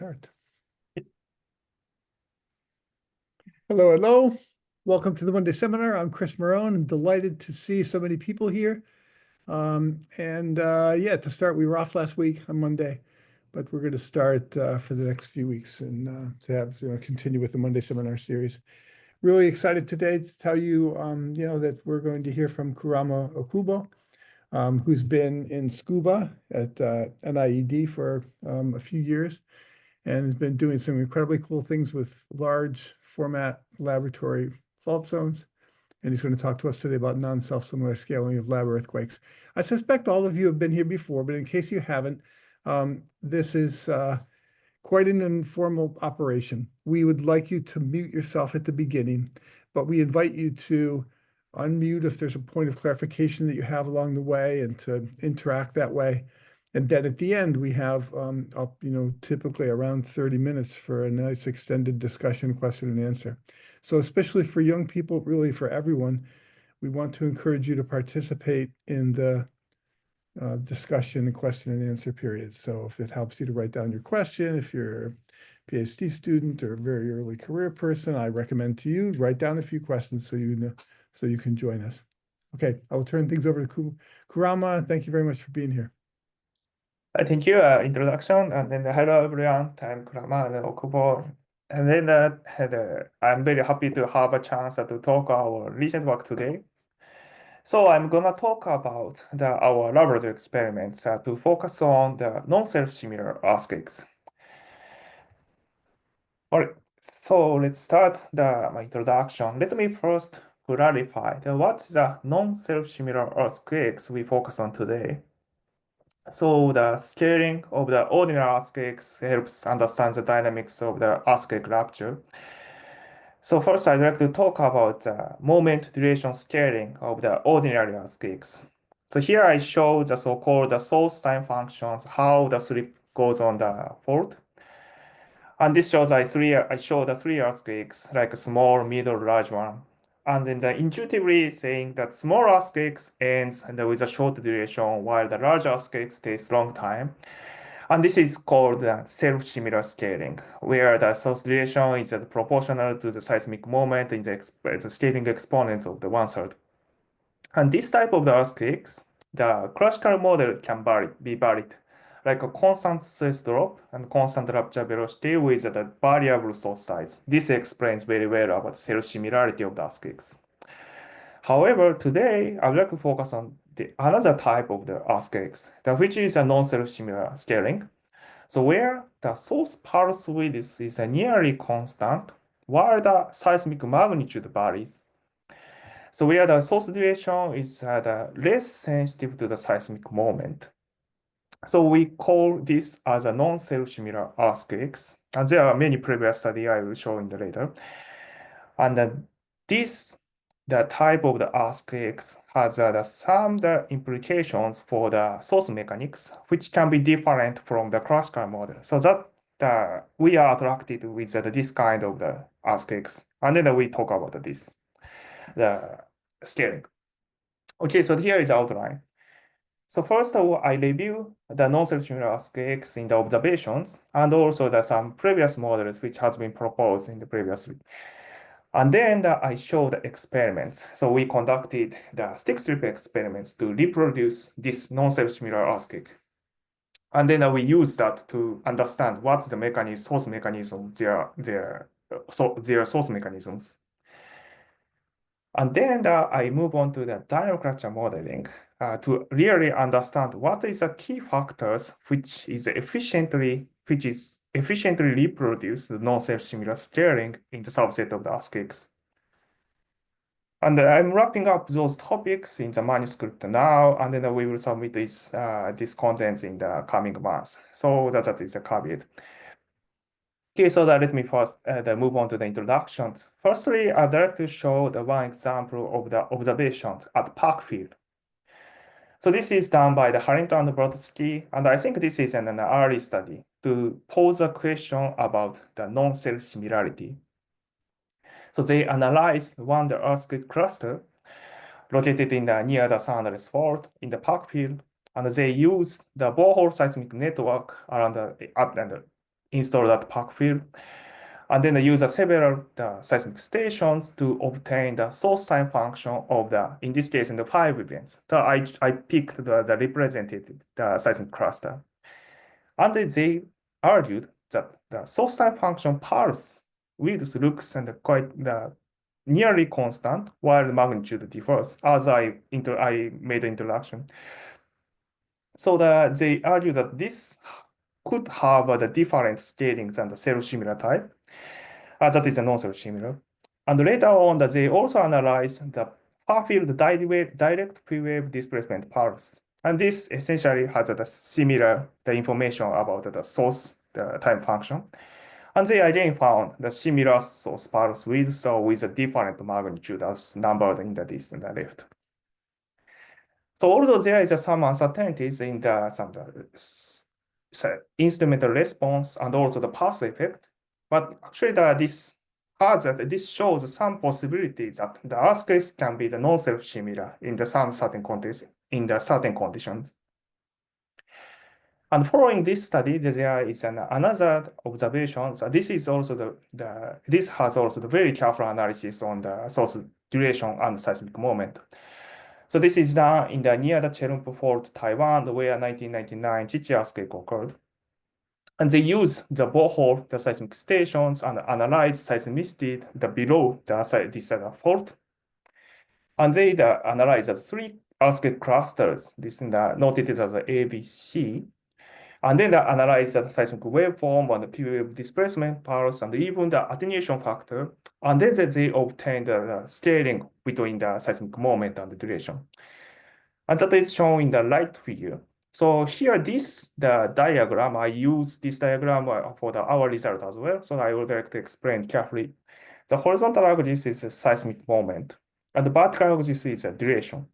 Start. Hello, hello. Welcome to the Monday seminar. I'm Chris Marone. I'm delighted to see so many people here. Yeah, to start, we were off last week on Monday, but we're going to start for the next few weeks and to have continue with the Monday seminar series. Really excited today to tell you, that we're going to hear from Kurama Okubo, who's been in scuba at NIED for a few years, and has been doing some incredibly cool things with large format laboratory fault zones. And he's going to talk to us today about non-self-similar scaling of lab earthquakes. I suspect all of you have been here before, but in case you haven't, this is quite an informal operation. We would like you to mute yourself at the beginning, but we invite you to unmute if there's a point of clarification that you have along the way and to interact that way. And then at the end, we have typically around 30 minutes for a nice extended discussion, question and answer. So especially for young people, really for everyone, we want to encourage you to participate in the discussion and question and answer period. So if it helps you to write down your question, if you're a PhD student or a very early career person, I recommend to you write down a few questions so you know, so you can join us. Okay, I will turn things over to Kurama. Thank you very much for being here. Thank you, introduction, and then hello everyone. I'm Kurama and Okubo. And then I'm very happy to have a chance to talk our recent work today. So I'm gonna talk about our laboratory experiments to focus on the non-self-similar earthquakes. All right, so let's start my introduction. Let me first clarify what's the non-self-similar earthquakes we focus on today. So the scaling of the ordinary earthquakes helps understand the dynamics of the earthquake rupture. So first, I'd like to talk about the moment duration scaling of the ordinary earthquakes. So here I show the so-called the source time functions, how the slip goes on the fault. And this shows I show the three earthquakes, like a small, middle, large one. And then intuitively saying that small earthquakes ends with a short duration, while the large earthquakes takes long time. And this is called self-similar scaling, where the source duration is proportional to the seismic moment in the scaling exponent of the one third. And this type of the earthquakes, the classical model can be varied, like a constant stress drop and constant rupture velocity with the variable source size. This explains very well about self-similarity of the earthquakes. However, today I would like to focus on another type of the earthquakes, which is a non-self-similar scaling. So where the source pulse width is nearly constant, while the seismic magnitude varies. So where the source duration is less sensitive to the seismic moment. So we call this as a non-self-similar earthquakes. And there are many previous studies I will show in the later. And the type of the earthquakes has some implications for the source mechanics, which can be different from the classical model. So that we are attracted with this kind of the earthquakes. And then we talk about the scaling. Okay, so here is the outline. So first of all, I review the non-self-similar earthquakes in the observations and also some previous models which has been proposed in the previously. And then I show the experiments. So we conducted the stick strip experiments to reproduce this non-self-similar earthquake. And then we use that to understand what's the mechanism, source mechanism, their source mechanisms. And then I move on to the dynamic fracture modeling to really understand what is the key factors which is efficiently reproduce the non-self-similar scaling in the subset of the earthquakes. And I'm wrapping up those topics in the manuscript now, and then we will submit this contents in the coming months. So that is the caveat. Okay, so let me first move on to the introductions. Firstly, I'd like to show the one example of the observations at Parkfield. So this is done by the Harrington and Brodsky, and I think this is an early study to pose a question about the non-self-similarity. So they analyzed one the earthquake cluster located near the San Andreas Fault in the Parkfield, and they used the borehole seismic network around install that park field, and then use several seismic stations to obtain the source time function of in this case, in the 5 events. So I picked the representative seismic cluster. And they argued that the source time function pulse width looks and quite nearly constant while the magnitude differs, as I made the introduction. So they argue that this could have the different scalings and the self-similar type. That is a non-self-similar. And later on, they also analyzed the far-field direct P-wave displacement pulse. And this essentially has the similar information about the source the time function. And they again found the similar source pulse width, so with a different magnitude as numbered in this on the left. So although there is some uncertainties in instrumental response and also the pulse effect, but actually this shows some possibility that the earthquakes can be the non-self-similar in some certain context, in the certain conditions. And following this study, there is another observation. So this is also this has also the very careful analysis on the source duration and seismic moment. So this is done in near the Cherumpu Fault, Taiwan, where 1999 Chichi earthquake occurred. And they use the borehole, the seismic stations, and analyze seismicity below this fault. And they analyze the 3 earthquake clusters, this is noted as ABC. And then they analyze the seismic waveform and the P-wave displacement pulse and even the attenuation factor. And then they obtain the scaling between the seismic moment and the duration. And that is shown in the right figure. So here, the diagram, I use this diagram for our result as well. So I would like to explain carefully. The horizontal axis is a seismic moment, and the vertical axis is a duration.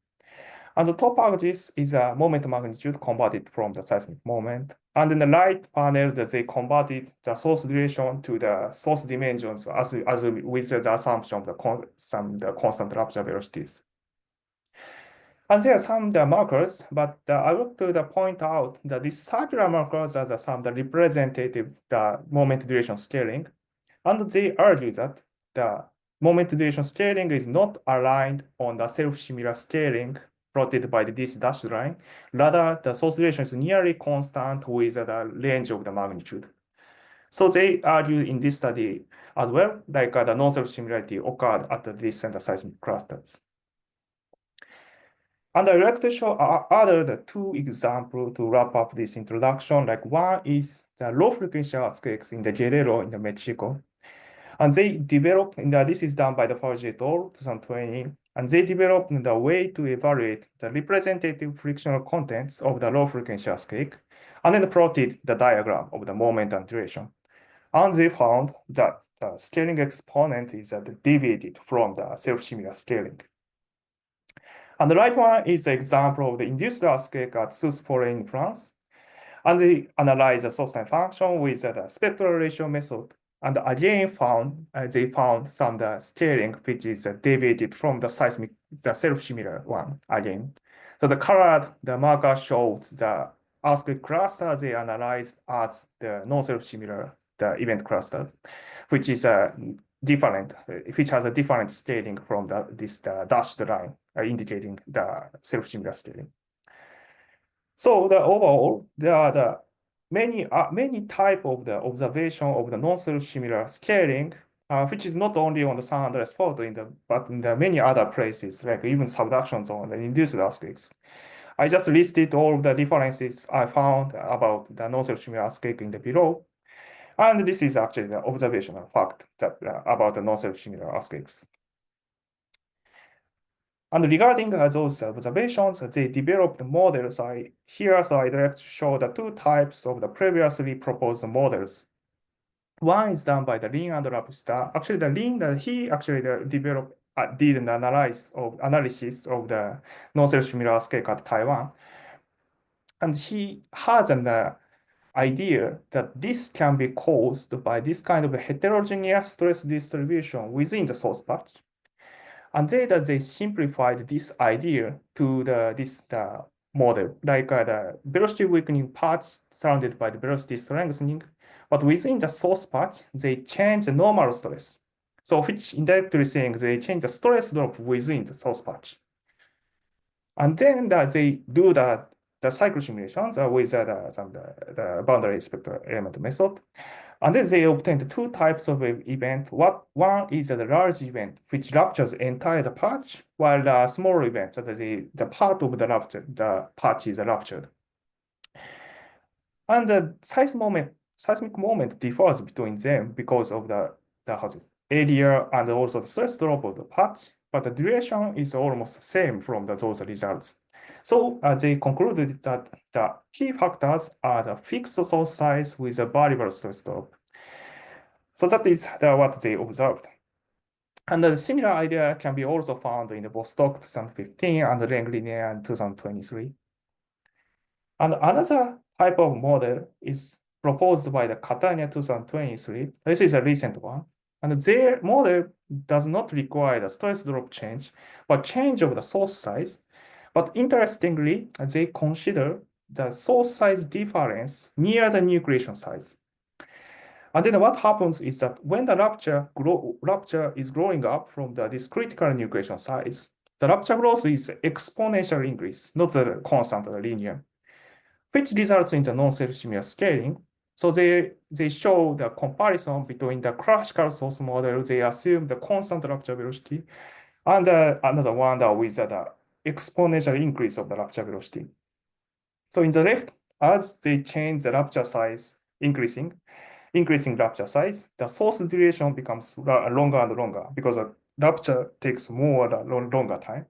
And the top axis is a moment magnitude converted from the seismic moment. And in the right panel, they converted the source duration to the source dimensions as with the assumption of the constant rupture velocities. And there are some markers, but I want to point out that these circular markers are some representative moment duration scaling. And they argue that the moment duration scaling is not aligned on the self-similar scaling plotted by this dashed line. Rather, the source duration is nearly constant with the range of the magnitude. So they argue in this study as well, like the non-self-similarity occurred at this and the seismic clusters. And I would like to show the 2 examples to wrap up this introduction. Like one is the low frequency earthquakes in the Guerrero in the Mexico. And they developed, this is done by the Fauji et al. 2020, and they developed the way to evaluate the representative frictional contents of the low frequency earthquake, and then plotted the diagram of the moment and duration. And they found that the scaling exponent is deviated from the self-similar scaling. And the right one is the example of the induced earthquake at Sousse-Forêt in France. And they analyzed the source time function with the spectral ratio method. And again they found some scaling which is deviated from the self-similar one again. So the marker shows the earthquake cluster they analyzed as the non-self-similar event clusters, which is which has a different scaling from this dashed line indicating the self-similar scaling. So overall, there are many type of the observation of the non-self-similar scaling, which is not only on the San Andreas fault but in the many other places, like even subduction zone and induced earthquakes. I just listed all the differences I found about the non-self-similar earthquake in the below. And this is actually the observational fact that about the non-self-similar earthquakes. And regarding those observations, they developed models. So I'd like to show the 2 types of the previously proposed models. One is done by the Lin and Rapsta. Actually, the Lin, he actually did an analysis of the non-self-similar earthquake at Taiwan. And he has an idea that this can be caused by this kind of a heterogeneous stress distribution within the source patch. And they simplified this idea to this model, like the velocity weakening patch surrounded by the velocity strengthening, but within the source patch, they change the normal stress. So which indirectly saying they change the stress drop within the source patch. And then they do the cycle simulations with the boundary spectral element method. And then they obtained two types of event. One is the large event, which ruptures entire the patch, while the small event, the part of the patch is ruptured. And the seismic moment differs between them because of the area and also the stress drop of the patch, but the duration is almost the same from those results. So they concluded that the key factors are the fixed source size with a variable stress drop. So that is what they observed. And the similar idea can be also found in the Vostok 2015 and Renglinier in 2023. And another type of model is proposed by the Catania 2023. This is a recent one. And their model does not require the stress drop change, but change of the source size. But interestingly, they consider the source size difference near the nucleation size. And then what happens is that when the rupture is growing up from this critical nucleation size, the rupture growth is exponential increase, not the constant or linear, which results in the non-self-similar scaling. So they show the comparison between the classical source model, they assume the constant rupture velocity, and another one that with the exponential increase of the rupture velocity. So in the left, as they change the rupture size, increasing rupture size, the source duration becomes longer and longer because the rupture takes longer time.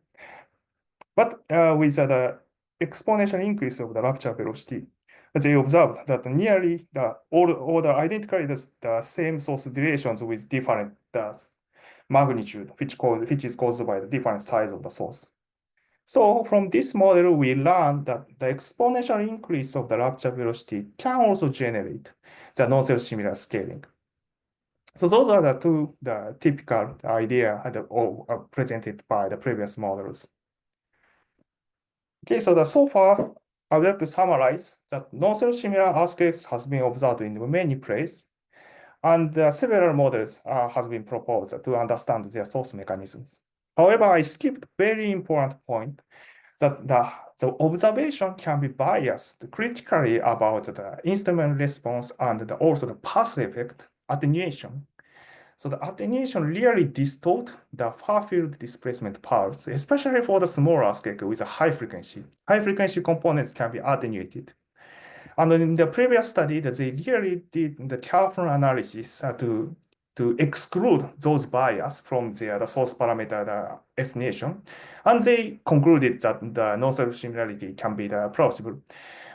But with the exponential increase of the rupture velocity, they observed that nearly all the identically the same source durations with different magnitude, which is caused by the different size of the source. So from this model, we learned that the exponential increase of the rupture velocity can also generate the non-self-similar scaling. So those are the typical idea presented by the previous models. Okay, so far, I would like to summarize that non-self-similar earthquakes has been observed in many places, and several models has been proposed to understand their source mechanisms. However, I skipped very important point that the observation can be biased critically about the instrument response and also the path effect attenuation. So the attenuation really distort the far field displacement pulse, especially for the small earthquake with a high frequency. High frequency components can be attenuated. And in the previous study, that they really did the careful analysis to exclude those bias from the source parameter estimation. And they concluded that the non-self-similarity can be plausible.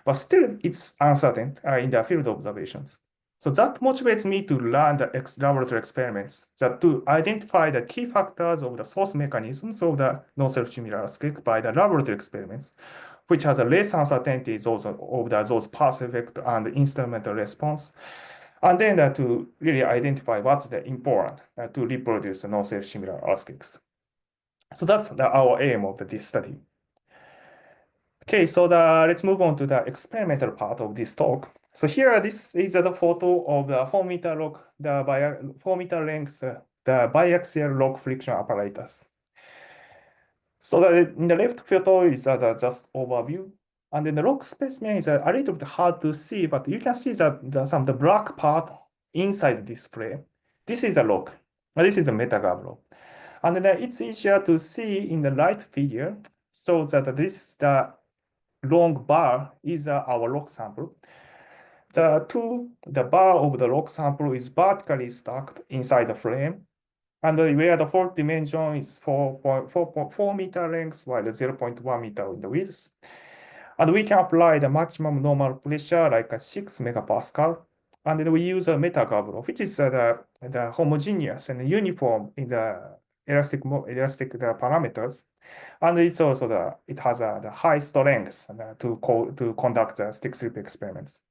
But still, it's uncertain in the field observations. So that motivates me to learn the laboratory experiments that to identify the key factors of the source mechanisms of the non-self-similar earthquake by the laboratory experiments, which has a less uncertainty of those path effect and instrumental response. And then to really identify what's the important to reproduce the non-self-similar earthquakes. So that's our aim of this study. Okay, so let's move on to the experimental part of this talk. So here, this is the photo of the 4-meter log, 4-meter length, the biaxial log friction apparatus. So in the left photo is just overview, and then the log specimen is a little bit hard to see, but you can see that some of the black part inside this frame. This is a log. This is a metagrav log, and then it's easier to see in the right figure, so that this the long bar is our log sample. The bar of the log sample is vertically stacked inside the frame, and where the fourth dimension is 4.4 meter length, while the 0.1 meter in the width. And we can apply the maximum normal pressure like 6 megapascal. And then we use a metagrav, which is the homogeneous and uniform in the elastic parameters. And it's also it has the high strength to conduct the stick slip experiments.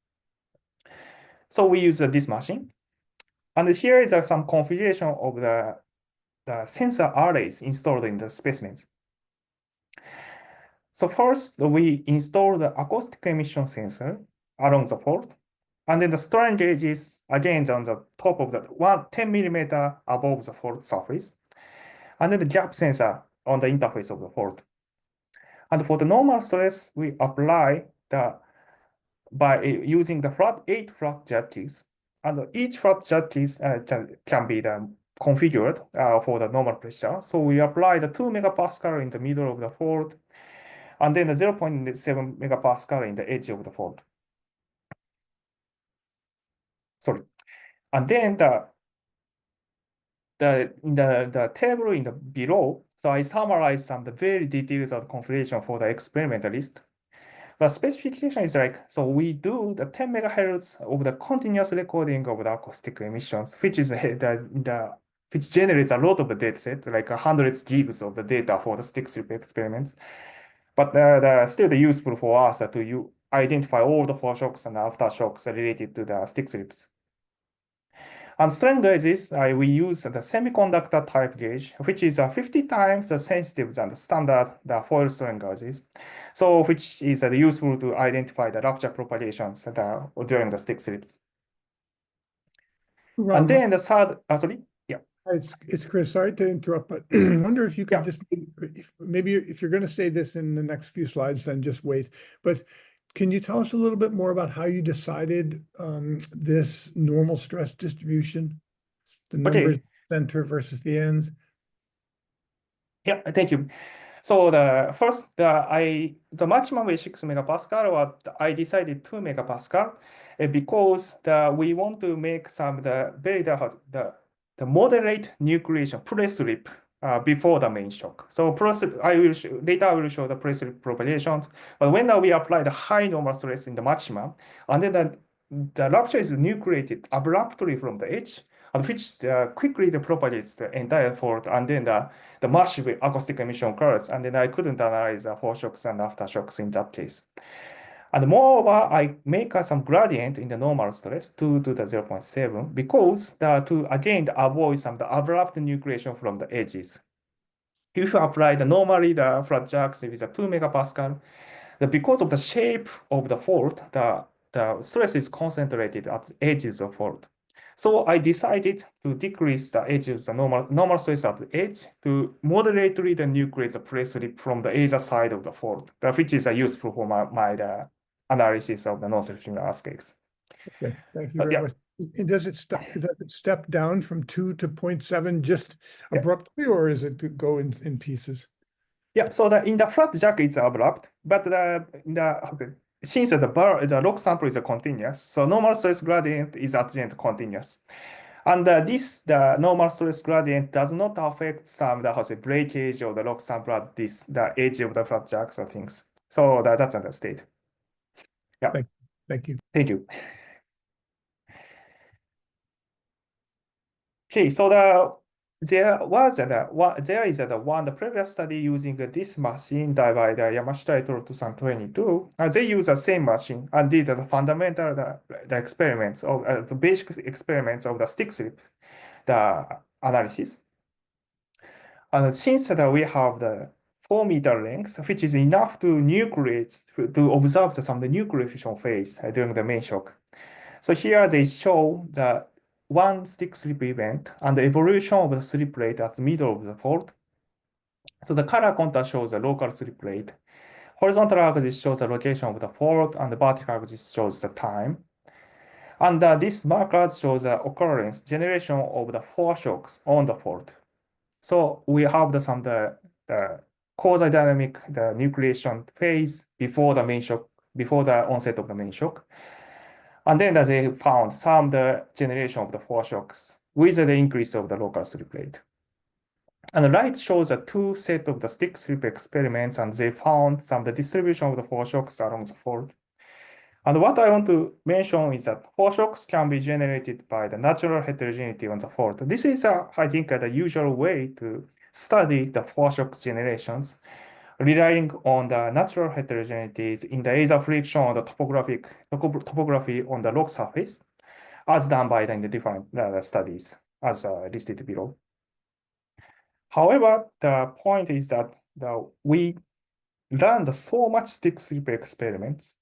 So we use this machine. And here is some configuration of the sensor arrays installed in the specimens. So first, we install the acoustic emission sensor along the fault. And then the strain gauge is again on the top of the 10 millimeter above the fault surface. And then the gap sensor on the interface of the fault. And for the normal stress, we apply the by using the eight flat judges. And each flat judges can be configured for the normal pressure. So we apply the 2 megapascal in the middle of the fault, and then the 0.7 megapascal in the edge of the fault. Sorry. And then the table in the below, so I summarize some of the very details of configuration for the experimentalist. The specification is like, so we do the 10 megahertz of the continuous recording of the acoustic emissions, which is which generates a lot of the data set, like hundreds gigs of the data for the stick slip experiments. But still useful for us to identify all the foreshocks and aftershocks related to the stick slips. And strain gauges, we use the semiconductor type gauge, which is 50 times sensitive than the standard foil strain gauges. So which is useful to identify the rupture propagations during the stick slips. And then the third, sorry, yeah. It's Chris. Sorry to interrupt, but I wonder if you could just maybe if you're going to say this in the next few slides, then just wait. But can you tell us a little bit more about how you decided this normal stress distribution, the numbers center versus the ends? Yeah, thank you. So the first, the maximum is 6 megapascal, I decided 2 megapascal because we want to make some the moderate nucleation pre-slip before the main shock. So later I will show the pre-slip propagations. But when we apply the high normal stress in the maximum, and then the rupture is nucleated abruptly from the edge, and which quickly propagates the entire fault, and then the massive acoustic emission occurs, and then I couldn't analyze the foreshocks and aftershocks in that case. And moreover, I make some gradient in the normal stress to the 0.7 because to again avoid some the abrupt nucleation from the edges. If you apply normally the flat jacks with a 2 megapascal, because of the shape of the fault, the stress is concentrated at the edges of fault. So I decided to decrease the edge of the normal stress at the edge to moderately nucleate the pre-slip from the either side of the fault, which is useful for my analysis of the non-self-similar earthquakes. Okay, thank you very much. And does it step down from 2 to 0.7 just abruptly, or is it to go in pieces? Yeah, so in the flat jack it's abrupt, but since the log sample is continuous, so normal stress gradient is at the end continuous. And the normal stress gradient does not affect some the breakage of the log sample at the edge of the flat jacks or things. So that's the state. Yeah. Thank you. Thank you. Okay, so there is the previous study using this machine by the Yamashita et al. 2022. They use the same machine and did the fundamental the experiments of the basic experiments of the stick slip, the analysis. And since we have the 4-meter length, which is enough to nucleate to observe some of the nucleation phase during the main shock. So here they show the one stick slip event and the evolution of the slip rate at the middle of the fault. So the color contrast shows the local slip rate. Horizontal axis shows the location of the fault, and the vertical axis shows the time. And this markers shows the occurrence, generation of the foreshocks on the fault. So we have the quasi-dynamic, the nucleation phase before the main shock, before the onset of the main shock. And then they found some the generation of the foreshocks with the increase of the local slip rate. And the right shows a two set of the stick slip experiments, and they found some the distribution of the foreshocks along the fault. And what I want to mention is that foreshocks can be generated by the natural heterogeneity on the fault. This is, I think, the usual way to study the foreshocks generations, relying on the natural heterogeneities in the either friction or the topography on the rock surface, as done by the different studies, as listed below. However, the point is that we learned so much stick slip experiments,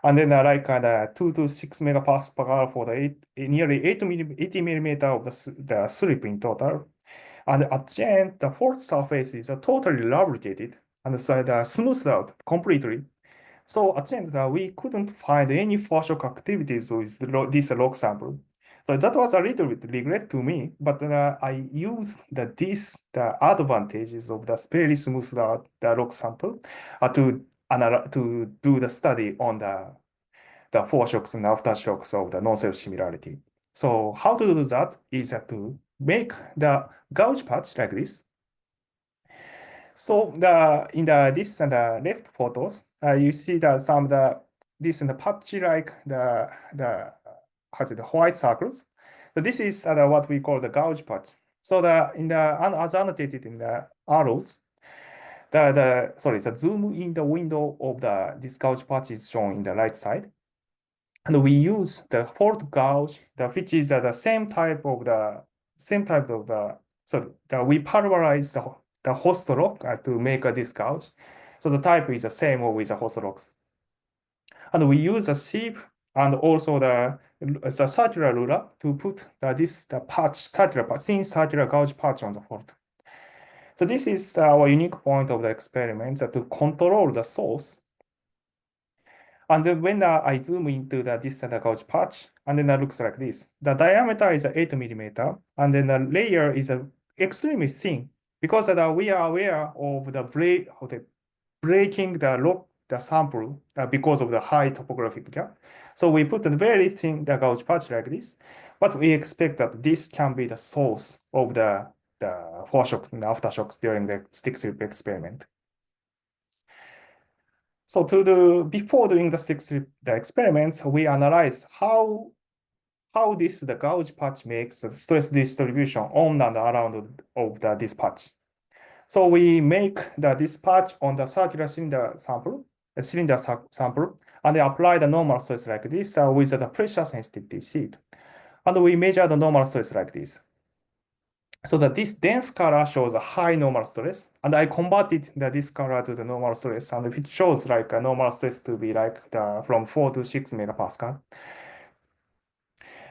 And then the 2 to 6 megapascal for the nearly 80 millimeter of the slip in total. And at the end, the fourth surface is totally lubricated and so smoothed out completely. So at the end, we couldn't find any for shock activities with this log sample. So that was a little bit regret to me, but I used the advantages of the very smoothed out the log sample to do the study on the foreshocks and aftershocks of the non-self similarity. So how to do that is to make the gauge patch like this. So in this and the left photos, you see that some of this and the patchy like the has the white circles. So this is what we call the gauge patch. So as annotated in the arrows, the zoom in the window of this gauge patch is shown in the right side. And we use the fault gauge, which is the we pulverize the host rock to make this gauge. So the type is the same with the host rocks. And we use a sieve and also the circular ruler to put thin circular gauge patch on the fault. So this is our unique point of the experiment to control the source. And then when I zoom into this gauge patch, and then it looks like this. The diameter is 8 millimeter, and then the layer is extremely thin because we are aware of the breaking the sample because of the high topographic gap. So we put a very thin gauge patch like this, but we expect that this can be the source of the foreshocks and aftershocks during the stick slip experiment. So before doing the stick slip experiments, we analyzed how the gauge patch makes the stress distribution on and around of this patch. So we make this patch on the circular cylinder sample, and they apply the normal stress like this with the pressure sensitivity sheet. And we measure the normal stress like this. So that this dense color shows a high normal stress, and I converted this color to the normal stress, and it shows like a normal stress to be like from 4 to 6 megapascal.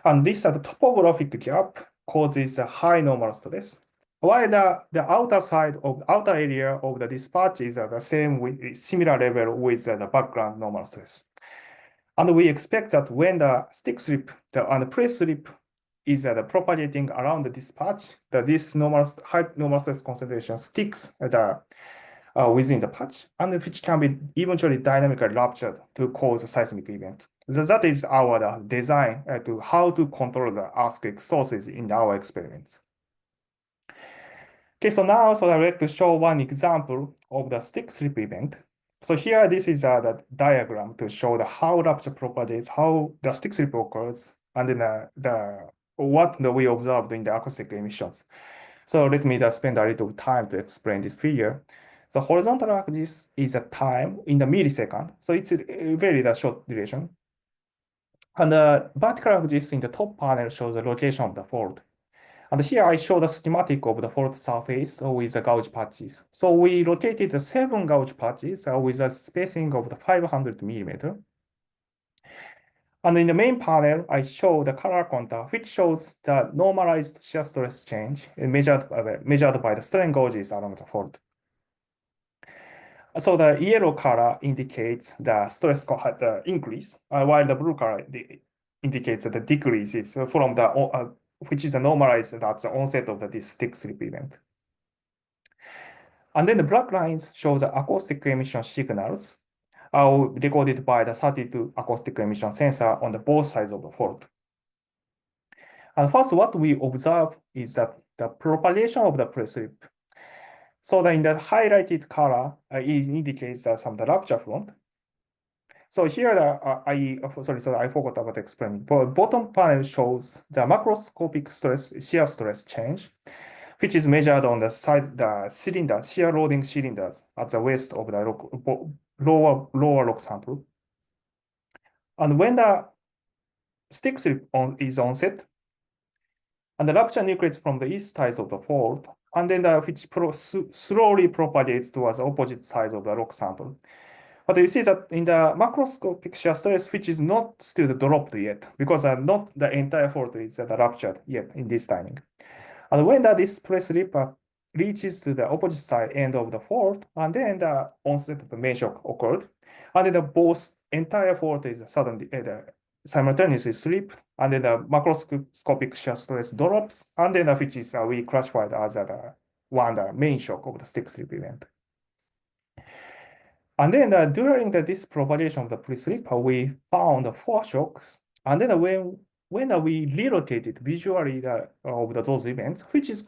And this topographic gap causes a high normal stress, while the outer area of the dispatch is the same with similar level with the background normal stress. And we expect that when the stick slip and the press slip is propagating around the dispatch, that this high normal stress concentration sticks within the patch, and which can be eventually dynamically ruptured to cause a seismic event. So that is our design to how to control the earthquake sources in our experiments. Okay, so now I'd like to show one example of the stick slip event. So here, this is the diagram to show how rupture propagates, how the stick slip occurs, and then what we observed in the acoustic emissions. So let me just spend a little time to explain this figure. The horizontal axis is a time in the millisecond, so it's a very short duration. And the vertical axis in the top panel shows the location of the fault. And here I show the schematic of the fault surface with the gauge patches. So we located the 7 gauge patches with a spacing of the 500 millimeter. And in the main panel, I show the color contour, which shows the normalized shear stress change measured by the strain gauges along the fault. So the yellow color indicates the stress the increase, while the blue color indicates the decrease is from which is normalized at the onset of this stick slip event. And then the black lines show the acoustic emission signals recorded by the 32 acoustic emission sensor on both sides of the fault. And first, what we observe is that the propagation of the press slip. So in the highlighted color, it indicates some the rupture front. So here, I forgot about explaining. But bottom panel shows the macroscopic shear stress change, which is measured on the shear loading cylinders at the waist of the lower rock sample. And when the stick slip is onset, and the rupture nucleates from the east side of the fault, and then which slowly propagates towards the opposite side of the rock sample. But you see that in the macroscopic shear stress, which is not still dropped yet, because not the entire fault is ruptured yet in this timing. And when the display slip reaches to the opposite side end of the fault, and then the onset of the main shock occurred, and then the both entire fault is suddenly simultaneously slipped, and then the macroscopic shear stress drops, and then which is we classified as the main shock of the stick slip event. And then during this propagation of the pre-slip, we found 4 shocks. And then when we relocated visually of those events, which are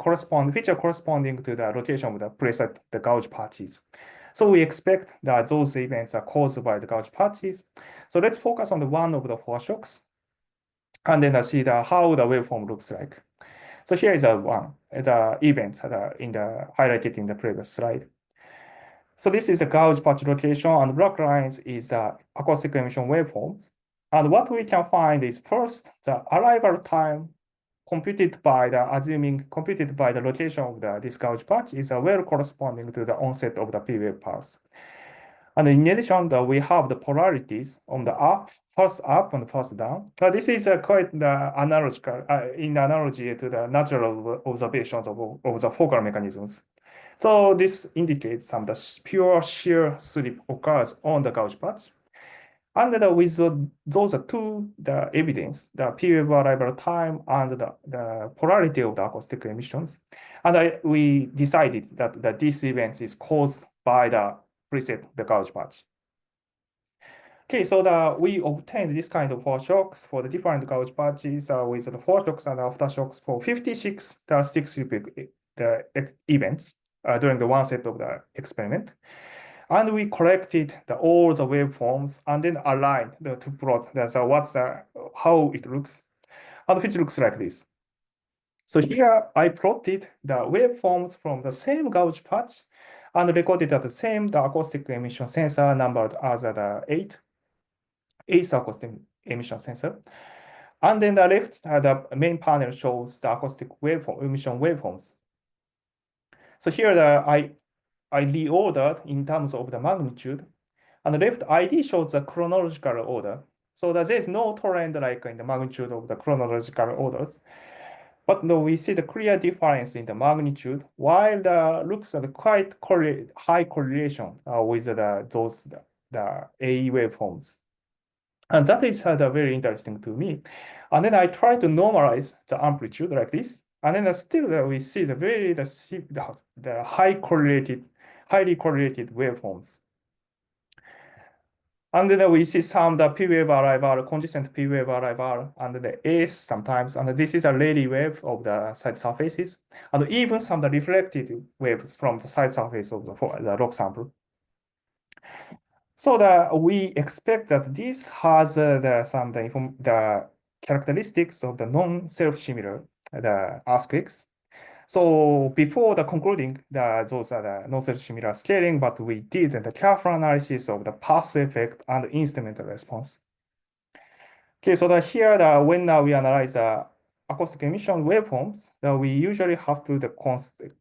corresponding to the location of the preset the gouge patches. So we expect that those events are caused by the gouge patches. So let's focus on the one of the 4 shocks, and then see how the waveform looks like. So here is the event highlighted in the previous slide. So this is the gouge patch location, and black lines is the acoustic emission waveforms. And what we can find is first the arrival time computed by the location of this gouge patch is well corresponding to the onset of the P wave pulse. And in addition, we have the polarities on the first up and first down. Now this is quite analogical in analogy to the natural observations of the focal mechanisms. So this indicates the pure shear slip occurs on the gouge patch. And with those two evidence, the P wave arrival time and the polarity of the acoustic emissions, and we decided that this event is caused by the preset the gouge patch. Okay, so we obtained this kind of 4 shocks for the different gouge patches with the 4 shocks and aftershocks for 56 stick slip events during the one set of the experiment. And we collected all the waveforms and then aligned to plot how it looks, and which looks like this. So here I plotted the waveforms from the same gouge patch and recorded at the same acoustic emission sensor numbered as the eighth acoustic emission sensor. And then the left, the main panel shows the acoustic emission waveforms. So here I reordered in terms of the magnitude, and the left ID shows the chronological order. So there is no trend like in the magnitude of the chronological orders. But no, we see the clear difference in the magnitude, while the looks at quite high correlation with the AE waveforms. And that is very interesting to me. And then I try to normalize the amplitude like this. And then still we see the highly correlated waveforms. And then we see the P wave arrival, consistent P wave arrival, and the S sometimes. And this is a Rayleigh wave of the side surfaces, and even some the reflected waves from the side surface of the rock sample. So we expect that this has the characteristics of the non-self-similar earthquakes. So before concluding those are the non-self-similar scaling, but we did the careful analysis of the pulse effect and instrumental response. Okay, so here when we analyze the acoustic emission waveforms, we usually have to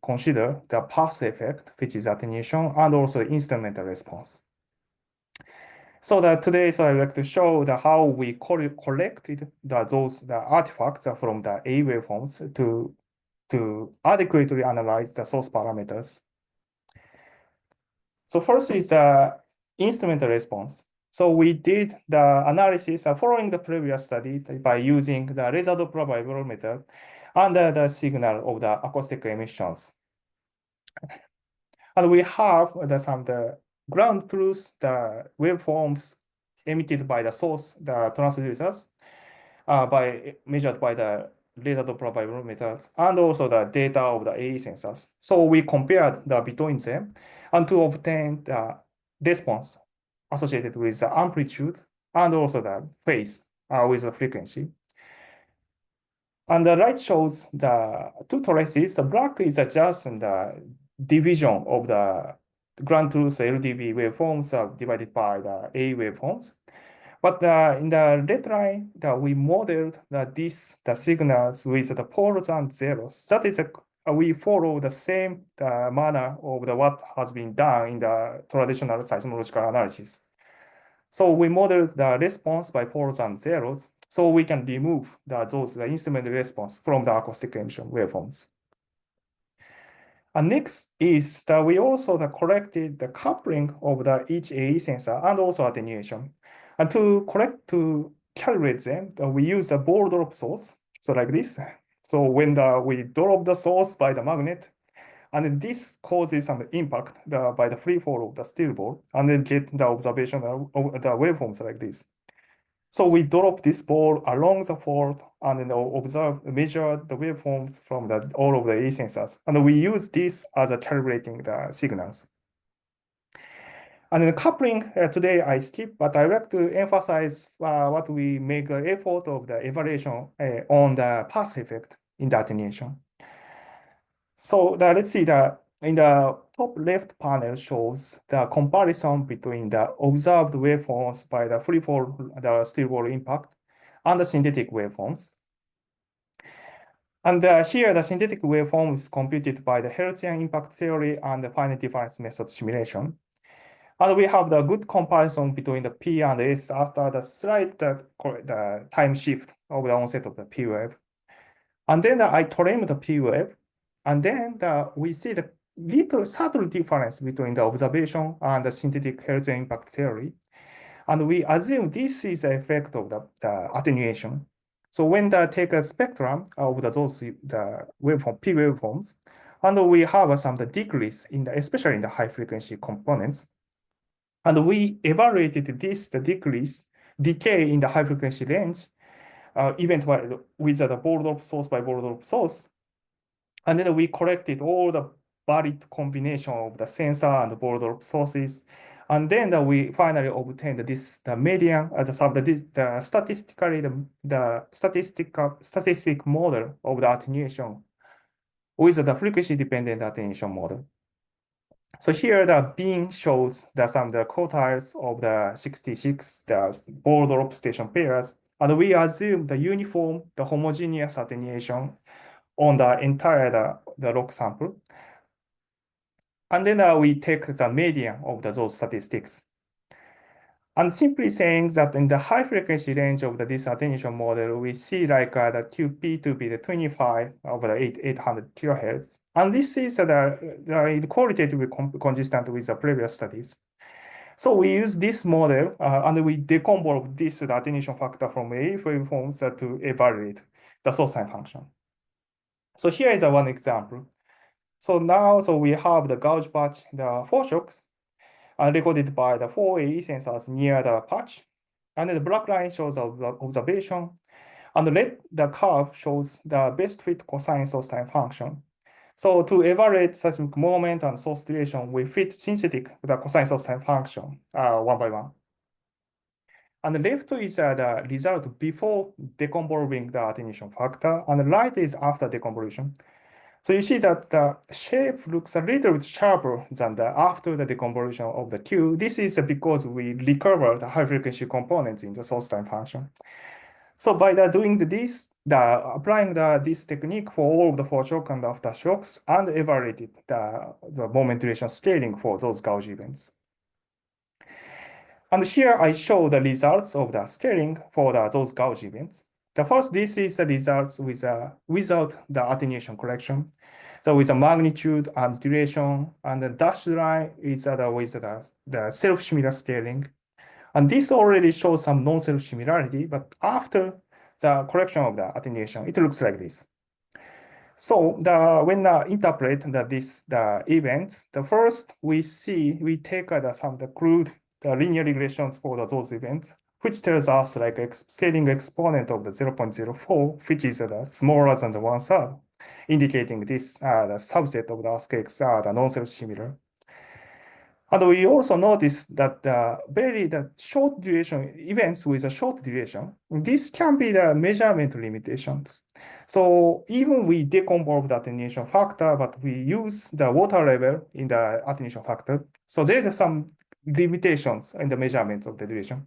consider the pulse effect, which is attenuation, and also the instrumental response. So today, I'd like to show how we collected those artifacts from the A waveforms to adequately analyze the source parameters. So first is the instrumental response. So we did the analysis following the previous study by using the laser Doppler vibrometer and the signal of the acoustic emissions. And we have the ground truth, the waveforms emitted by the source, the transducers, measured by the laser Doppler vibrometers, and also the data of the AE sensors. So we compared between them and to obtain the response associated with the amplitude and also the phase with the frequency. And the right shows the two traces. The black is just the division of the ground truth LDB waveforms divided by the A waveforms. But in the red line, we modeled the signals with the poles and zeros. That is, we follow the same manner of what has been done in the traditional seismological analysis. So we model the response by poles and zeros, so we can remove the instrument response from the acoustic emission waveforms. And next is that we also corrected the coupling of each AE sensor and also attenuation. And to calibrate them, we use a ball drop source, so like this. So when we drop the source by the magnet, and this causes some impact by the free fall of the steel ball, and then get the observation of the waveforms like this. So we drop this ball along the fault and then measure the waveforms from all of the A sensors. And we use this as a calibrating the signals. And then coupling, today I skip, but I like to emphasize what we make an effort of the evaluation on the path effect in the attenuation. So let's see that in the top left panel shows the comparison between the observed waveforms by the free fall, the steel ball impact, and the synthetic waveforms. And here the synthetic waveform is computed by the Hertzian impact theory and the finite difference method simulation. And we have the good comparison between the P and S after the slight the time shift of the onset of the P wave. And then I trim the P wave, and then we see the little subtle difference between the observation and the synthetic Hertzian impact theory. And we assume this is the effect of the attenuation. So when they take a spectrum of those waveform, P waveforms, and we have some decrease especially in the high frequency components. And we evaluated the decay in the high frequency range event with the ball drop source by ball drop source. And then we collected all the valid combination of the sensor and the ball drop sources. And then we finally obtained the median, the statistic model of the attenuation with the frequency dependent attenuation model. So here the beam shows some of the quartiles of the 66 ball drop station pairs, and we assume the uniform, the homogeneous attenuation on the entire the log sample. And then we take the median of those statistics. And simply saying that in the high frequency range of this attenuation model, we see like the QP to be the 25 over the 800 kilohertz. And this is qualitatively consistent with the previous studies. So we use this model and we decompose this attenuation factor from AF waveforms to evaluate the source time function. So here is one example. So now we have the gauge patch, the 4 shocks, recorded by the 4 AE sensors near the patch. And the black line shows the observation. And the curve shows the best fit cosine source time function. So to evaluate seismic moment and source duration, we fit synthetic the cosine source time function one by one. And the left is the result before decomposing the attenuation factor, and the right is after deconvolution. So you see that the shape looks a little bit sharper than after the deconvolution of the Q. This is because we recover the high frequency components in the source time function. So by doing this, applying this technique for all of the foreshock and aftershocks, and evaluated the moment duration scaling for those gauge events. And here I show the results of the scaling for those gauge events. The first, this is the results without the attenuation correction. So with the magnitude and duration, and the dashed line is with the self-similar scaling. And this already shows some non-self-similarity, but after the correction of the attenuation, it looks like this. So when interpret the events, the first we take some crude linear regressions for those events, which tells us like scaling exponent of the 0.04, which is smaller than the 1/3, indicating this the subset of the aspects are the non-self-similar. And we also notice that the short duration events with a short duration, this can be the measurement limitations. So even we decompose the attenuation factor, but we use the water level in the attenuation factor. So there's some limitations in the measurements of the duration.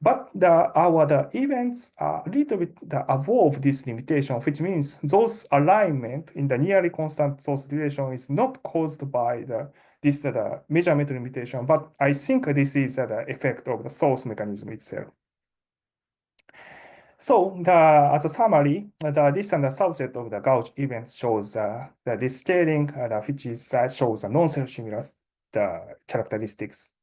But the events are a little bit above this limitation, which means those alignment in the nearly constant source duration is not caused by this is the measurement limitation, but I think this is the effect of the source mechanism itself. So as a summary, this and the subset of the gauge events shows this scaling, which is shows a non-self-similar characteristics.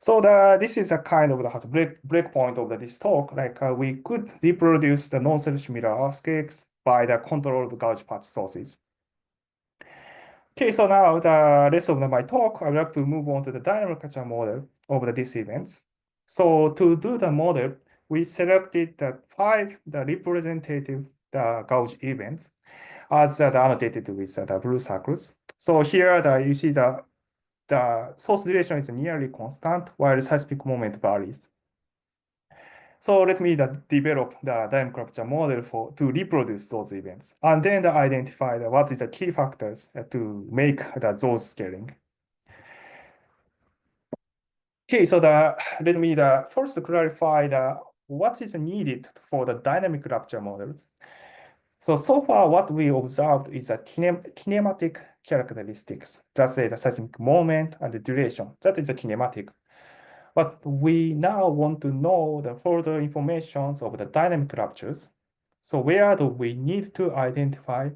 So this is a kind of the breakpoint of this talk. Like we could reproduce the non-self-similar earthquakes by the controlled gauge patch sources. Okay, so now the rest of my talk, I would like to move on to the dynamic capture model of these events. So to do the model, we selected the 5 representative gauge events as annotated with the blue circles. So here you see the source duration is nearly constant while seismic moment varies. So let me develop the dynamic capture model to reproduce those events, and then identify what is the key factors to make those scaling. Okay, so let me first clarify what is needed for the dynamic capture models. So far what we observed is a kinematic characteristics. That's the seismic moment and the duration. That is the kinematic. But we now want to know the further information of the dynamic captures. So where do we need to identify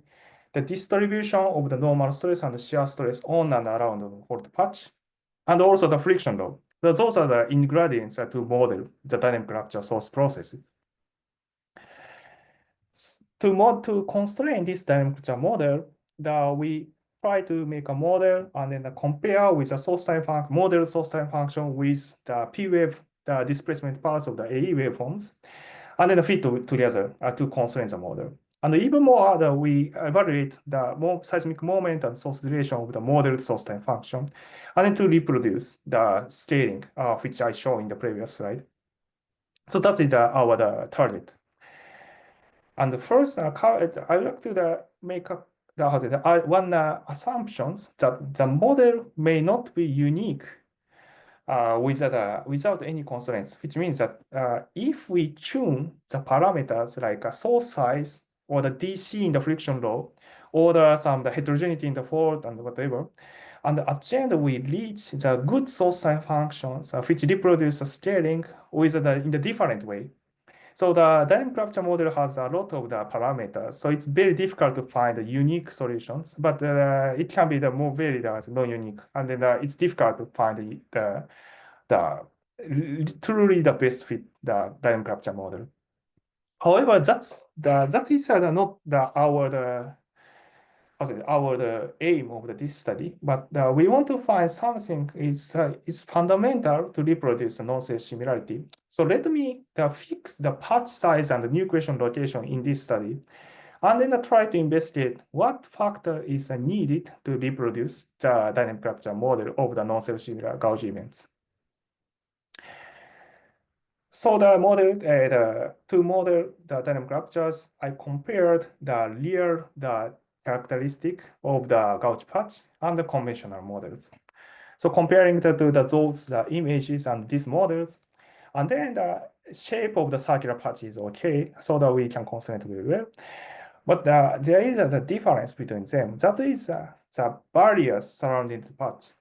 the distribution of the normal stress and shear stress on and around the fault patch, and also the friction load. Those are the ingredients to model the dynamic capture source processes. To constrain this dynamic capture model, we try to make a model and then compare with the source time function, model source time function with the P wave, the displacement parts of the AE waveforms, and then fit together to constrain the model. And even more, we evaluate the seismic moment and source duration of the modeled source time function, and then to reproduce the scaling, which I showed in the previous slide. So that is our target. And first, I would like to make one assumptions that the model may not be unique without any constraints, which means that if we tune the parameters like a source size or the DC in the friction load or the heterogeneity in the fault and whatever, and at the end we reach the good source time functions which reproduce the scaling in the different way. So the dynamic capture model has a lot of the parameters, so it's very difficult to find the unique solutions, but it can be very non-unique, and then it's difficult to find truly the best fit the dynamic capture model. However, that is not our aim of this study, but we want to find something is fundamental to reproduce the non-self similarity. So let me fix the patch size and the nucleation location in this study, and then try to investigate what factor is needed to reproduce the dynamic capture model of the non-self similar gauge events. So to model the dynamic captures, I compared the characteristic of the gauge patch and the conventional models. So comparing those images and these models, and then the shape of the circular patch is okay, so that we can concentrate very well. But there is a difference between them. That is the barriers surrounding the patch.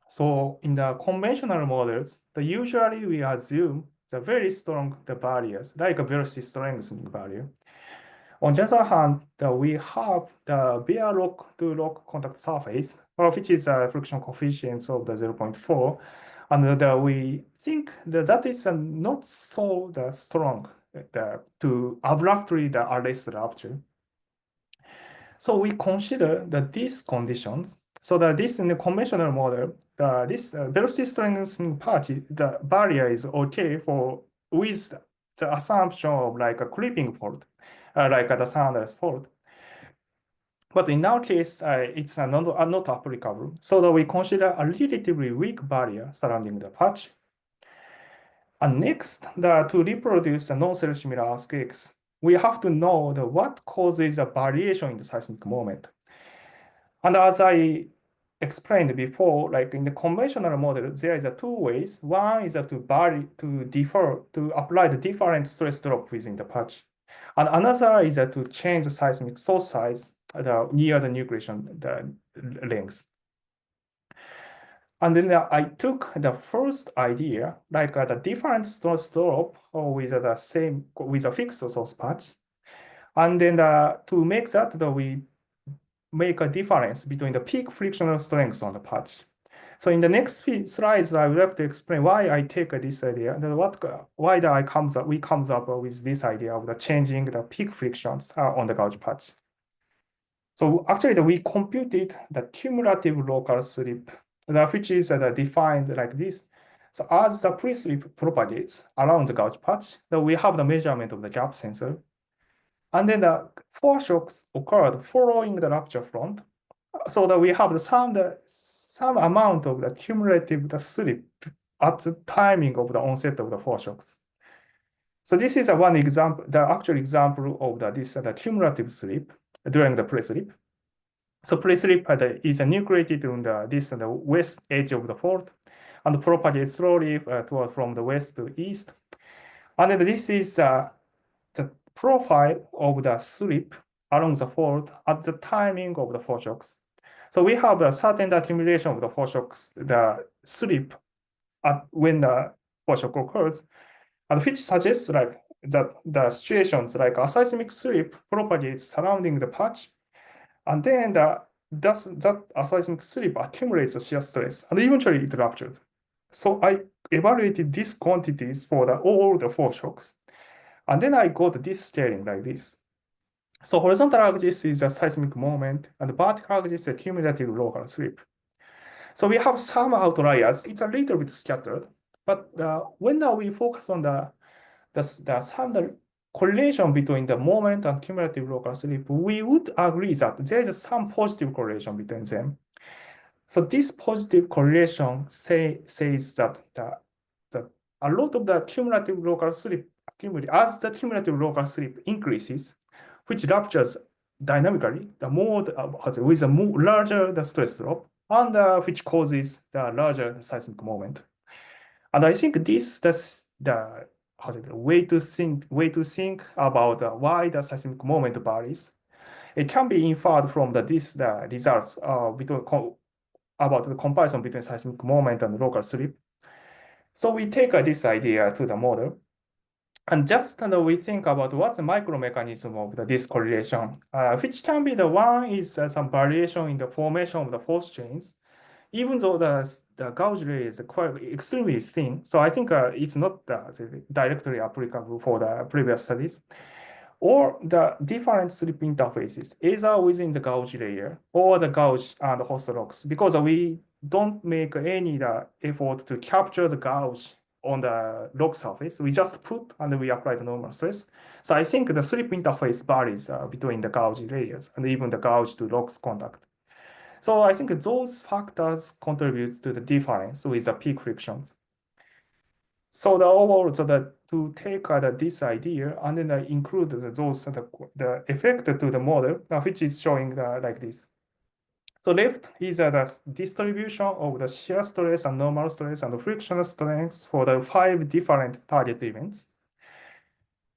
So in the conventional models, usually we assume the very strong barriers, like a velocity strengthening barrier. On the other hand, we have the bare rock-to-rock contact surface, which is a friction coefficient of the 0.4, and we think that is not so strong to abruptly arrest the rupture. So we consider these conditions. So that this in the conventional model, this velocity strengthening patch, the barrier is okay with the assumption of like a creeping fault, like the Sanders fault. But in our case, it's not applicable. So that we consider a relatively weak barrier surrounding the patch. And next, to reproduce the non-self-similar earthquakes, we have to know what causes a variation in the seismic moment. And as I explained before, like in the conventional model, there is two ways. One is to apply the different stress drop within the patch. And another is to change the seismic source size near the nucleation length. And then I took the first idea, like the different stress drop with the same, with a fixed source patch. And then to make that, we make a difference between the peak frictional strength on the patch. So in the next few slides, I would like to explain why I take this idea and why we comes up with this idea of the changing the peak frictions on the gauge patch. So actually, we computed the cumulative local slip, which is defined like this. So as the pre-slip propagates around the gauge patch, we have the measurement of the gap sensor. And then the foreshocks occurred following the rupture front, so that we have some amount of the cumulative slip at the timing of the onset of the foreshocks. So this is one example, the actual example of the cumulative slip during the pre-slip. So pre-slip is nucleated on the west edge of the fault and propagates slowly from the west to east. And then this is the profile of the slip along the fault at the timing of the foreshocks. So we have a certain accumulation of the foreshocks, the slip when the foreshock occurs, and which suggests like that the situations like a seismic slip propagates surrounding the patch, and then that seismic slip accumulates shear stress, and eventually it ruptured. So I evaluated these quantities for all the foreshocks, and then I got this scaling like this. So horizontal axis is a seismic moment, and the vertical axis is a cumulative local slip. So we have some outliers. It's a little bit scattered, but when we focus on some correlation between the moment and cumulative local slip, we would agree that there is some positive correlation between them. So this positive correlation says that a lot of the cumulative local slip accumulate as the cumulative local slip increases, which ruptures dynamically, with a more larger the stress drop, and which causes the larger seismic moment. And I think that's the way to think about why the seismic moment varies. It can be inferred from the results about the comparison between seismic moment and local slip. So we take this idea to the model, and just we think about what's the micro mechanism of this correlation, which can be the one is some variation in the formation of the force chains, even though the gauge layer is quite extremely thin. So I think it's not directly applicable for the previous studies, or the different slip interfaces, either within the gauge layer or the gauge and host rocks, because we don't make any effort to capture the gauge on the rock surface. We just put and we apply the normal stress. So I think the slip interface varies between the gauge layers and even the gauge to rocks contact. So I think those factors contribute to the difference with the peak frictions. So the overall, to take this idea and then include the effect to the model, which is showing like this. So left is the distribution of the shear stress and normal stress and frictional strength for the 5 different target events.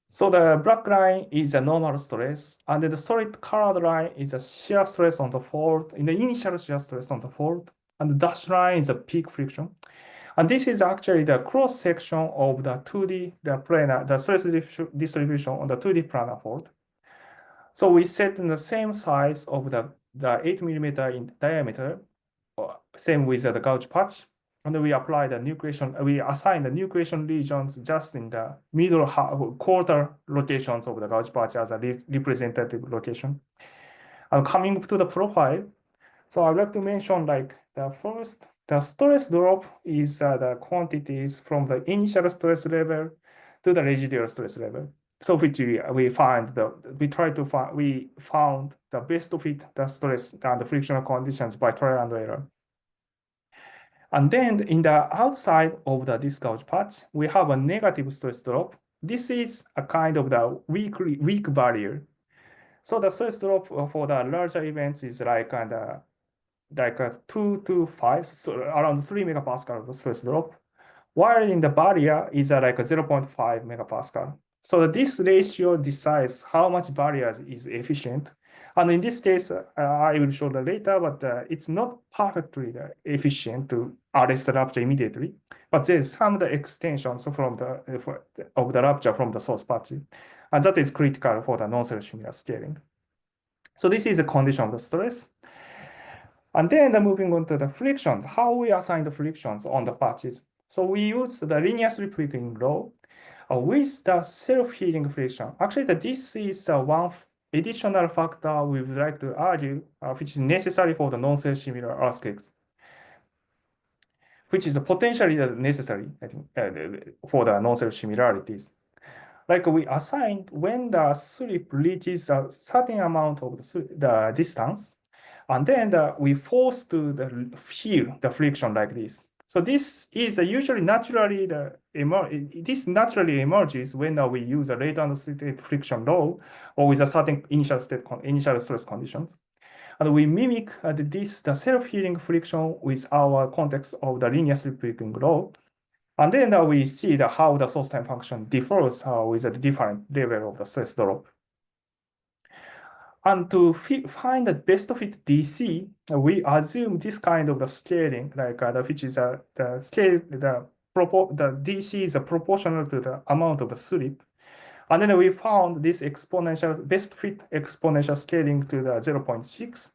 So the black line is the normal stress, and the solid colored line is the shear stress on the fault, in the initial shear stress on the fault, and the dashed line is the peak friction. And this is actually the cross section of the 2D, the stress distribution on the 2D planar fault. So we set in the same size of the 8 millimeter in diameter, same with the gauge patch. And we apply the nucleation, we assign the nucleation regions just in the middle quarter locations of the gauge patch as a representative location. And coming to the profile, so I'd like to mention like the stress drop is the quantities from the initial stress level to the residual stress level. So which we found the best fit the stress and the frictional conditions by trial and error. And then in the outside of this gauge patch, we have a negative stress drop. This is a kind of the weak barrier. So the stress drop for the larger events is like 2 to 5, so around 3 megapascal of stress drop, while in the barrier is like 0.5 megapascal. So this ratio decides how much barrier is efficient. And in this case, I will show that later, but it's not perfectly efficient to arrest the rupture immediately, but there's some the extensions from of the rupture from the source party, and that is critical for the non-self-similar scaling. So this is a condition of the stress. And then moving on to the frictions, how we assign the frictions on the patches. So we use the linear slip weakening law with the self-healing friction. Actually, this is one additional factor we would like to argue, which is necessary for the non-self-similar earthquakes, which is potentially necessary, I think, for the non-self-similarities. Like we assigned when the slip reaches a certain amount of the distance, and then we force to feel the friction like this. So this is usually naturally this naturally emerges when we use a rate and state friction law or with a certain initial stress conditions. And we mimic the self-healing friction with our context of the linear slip weakening law. And then we see how the source time function differs with a different level of the stress drop. And to find the best fit DC, we assume this kind of the scaling, like which is the scale, the DC is proportional to the amount of the slip. And then we found this exponential best fit exponential scaling to the 0.6.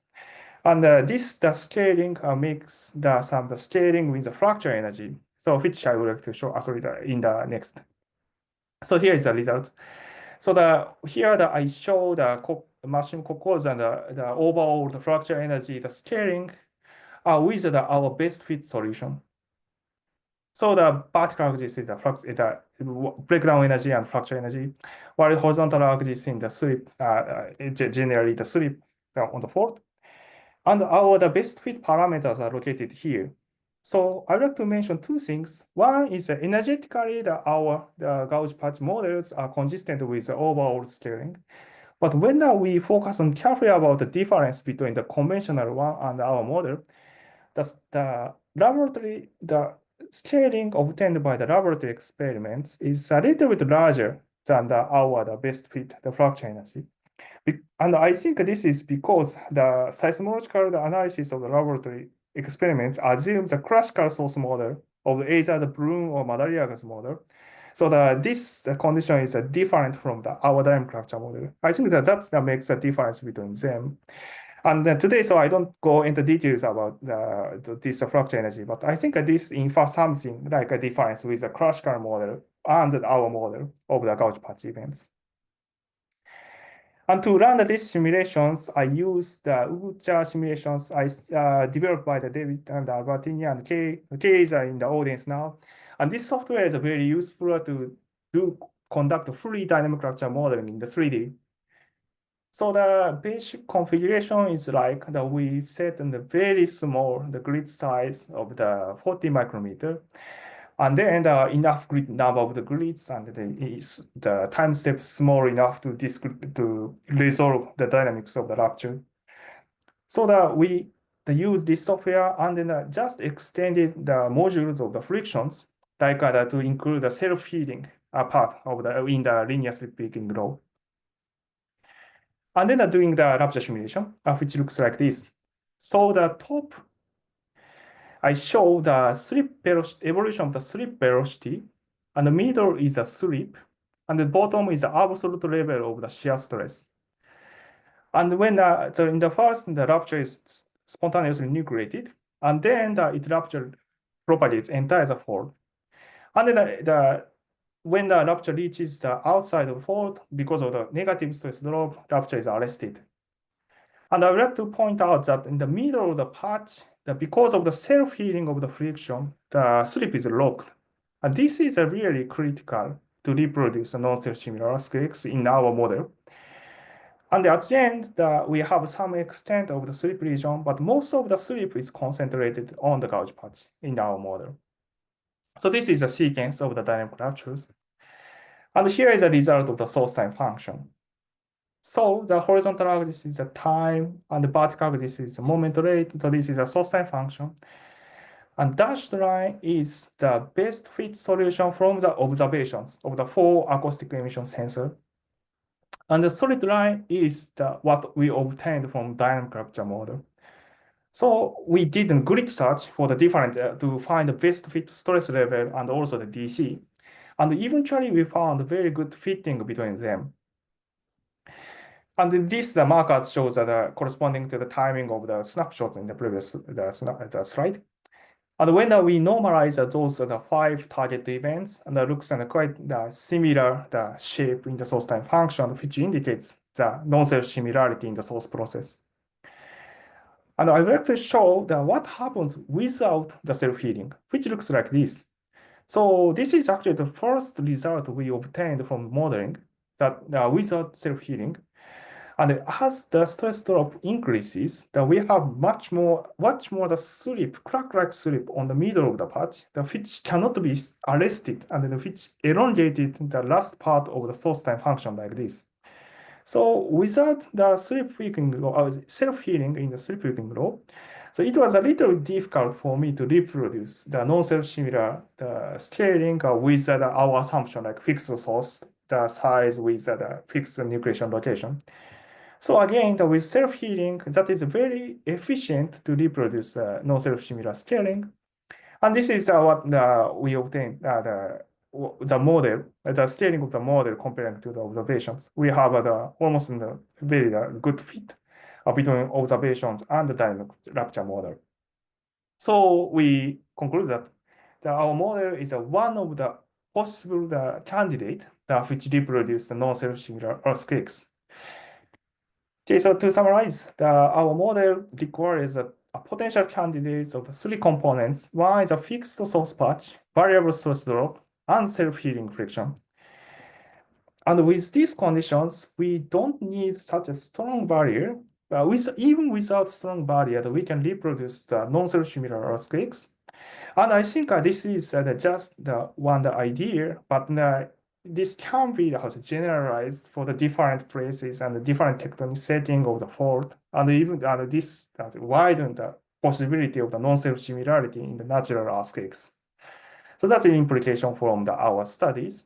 And the scaling makes the scaling with the fracture energy. So which I would like to show in the next. So here is the result. So here I show the machine cause and the overall the fracture energy, the scaling with our best fit solution. So the vertical axis is the breakdown energy and fracture energy, while the horizontal axis in the slip, generally the slip on the fault. And the best fit parameters are located here. So I would like to mention two things. One is energetically, the gauge patch models are consistent with the overall scaling. But when we focus on carefully about the difference between the conventional one and our model, the scaling obtained by the laboratory experiments is a little bit larger than the best fit, the fracture energy. And I think this is because the seismological analysis of the laboratory experiments assumes the classical source model of either the Bloom or Madariaga's model. So this condition is different from our dynamic fracture model. I think that makes a difference between them. And today, so I don't go into details about this fracture energy, but I think this infers something like a difference with the classical model and our model of the gauge patch events. And to run these simulations, I use the UCHA simulations developed by David and Albertini and Kay. Kay is in the audience now. And this software is very useful to conduct fully dynamic fracture modeling in the 3D. So the basic configuration is like that we set the very small grid size of the 40 micrometer. And then enough grid number of the grids and the time step small enough to resolve the dynamics of the rupture. So that we use this software and then just extended the modules of the frictions like to include the self-healing part of in the linear slip weakening law. And then doing the rupture simulation, which looks like this. So the top I show the slip velocity, evolution of the slip velocity, and the middle is the slip, and the bottom is the absolute level of the shear stress. And when in the first, the rupture is spontaneously nucleated, and then it rupture propagates entire the fault. And then when the rupture reaches the outside of the fault, because of the negative stress drop, rupture is arrested. And I would like to point out that in the middle of the patch, because of the self-healing of the friction, the slip is locked. And this is really critical to reproduce non-self-similar earthquakes in our model. And at the end, we have some extent of the slip region, but most of the slip is concentrated on the gauge patch in our model. So this is a sequence of the dynamic ruptures. And here is the result of the source time function. So the horizontal axis is the time, and the vertical axis is the moment rate. So this is a source time function. And dashed line is the best fit solution from the observations of the 4 acoustic emission sensor. And the solid line is what we obtained from dynamic rupture model. So we did a grid search for the different to find the best fit stress level and also the DC. And eventually we found very good fitting between them. And this the markers shows that corresponding to the timing of the snapshots in the previous the slide. And when we normalize those the 5 target events, and it looks quite similar the shape in the source time function, which indicates the non-self similarity in the source process. And I would like to show that what happens without the self-healing, which looks like this. So this is actually the first result we obtained from modeling that without self-healing. And as the stress drop increases, that we have much more the slip, crack-like slip on the middle of the patch, which cannot be arrested and which elongated the last part of the source time function like this. So without the self-healing law, self-healing in the self-healing law, so it was a little difficult for me to reproduce the non-self-similar scaling with our assumption like fixed source, the size with the fixed nucleation location. So again, with self-healing, that is very efficient to reproduce non-self-similar scaling. And this is what we obtained the model, the scaling of the model comparing to the observations. We have almost a very good fit between observations and the dynamic rapture model. So we conclude that our model is one of the possible candidate which reproduce the non-self-similar earthquakes. Okay, so to summarize, our model requires a potential candidates of 3 components. One is a fixed source patch, variable stress drop, and self-healing friction. And with these conditions, we don't need such a strong barrier. Even without strong barrier, we can reproduce the non-self-similar earthquakes. And I think this is just the one idea, but this can be generalized for the different places and the different tectonic setting of the fault, and even this widen the possibility of the non-self similarity in the natural earthquakes. So that's the implication from our studies.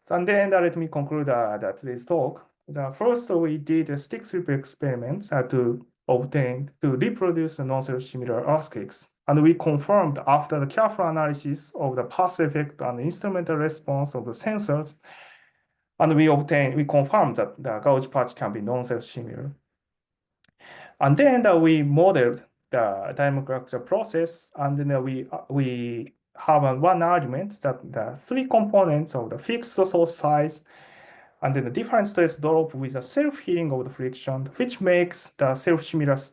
And then let me conclude today's talk. First, we did stick slip experiments to reproduce the non-self similar earthquakes. And we confirmed after the careful analysis of the path effect and instrumental response of the sensors, and we confirmed that the gauge patch can be non-self similar. And then we modeled the dynamic structure process, and then we have one argument that the 3 components of the fixed source size and then the different stress drop with a self-healing of the friction, which makes the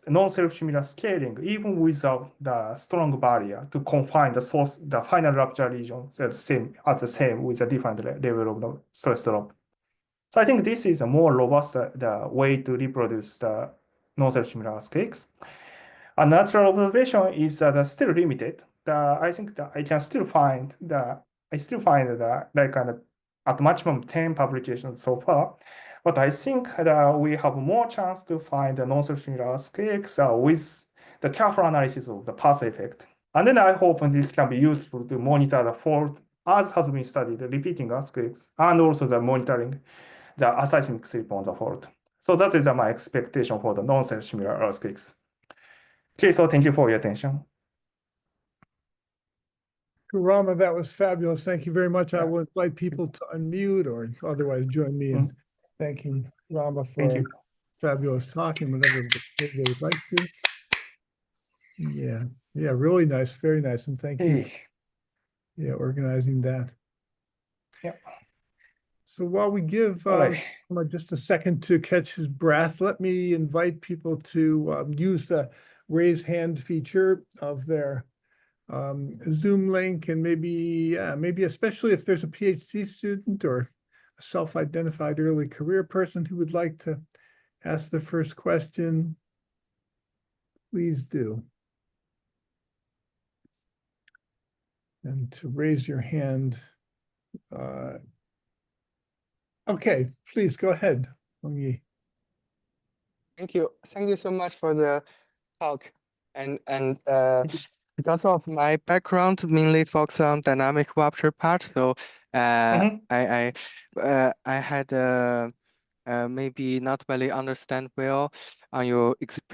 non-self-similar scaling even without the strong barrier to confine the source, the final rupture region at the same with a different level of the stress drop. So I think this is a more robust the way to reproduce the non-self-similar earthquakes. A natural observation is still limited. I think that I can still find like at maximum 10 publications so far. But I think that we have more chance to find the non-self-similar earthquakes with the careful analysis of the path effect. And then I hope this can be useful to monitor the fault as has been studied, the repeating earthquakes, and also the monitoring the aseismic slip on the fault. So that is my expectation for the non-self-similar earthquakes. Okay, so thank you for your attention. Kurama, that was fabulous. Thank you very much. I Yeah. will invite people to unmute or otherwise join me in thanking Kurama for Thank you. fabulous talk and whatever they would like to. Yeah, really nice, very nice. And thank you for organizing that. Yeah. So while we give just a second to catch his breath, let me invite people to use the raise hand feature of their Zoom link, and maybe especially if there's a PhD student or a self-identified early career person who would like to ask the first question, please do. And to raise your hand. Okay, please go ahead, Hong Yi. Thank you so much for the talk. And because of my background, mainly focus on dynamic rupture part, so I had maybe not really understand well on your experience.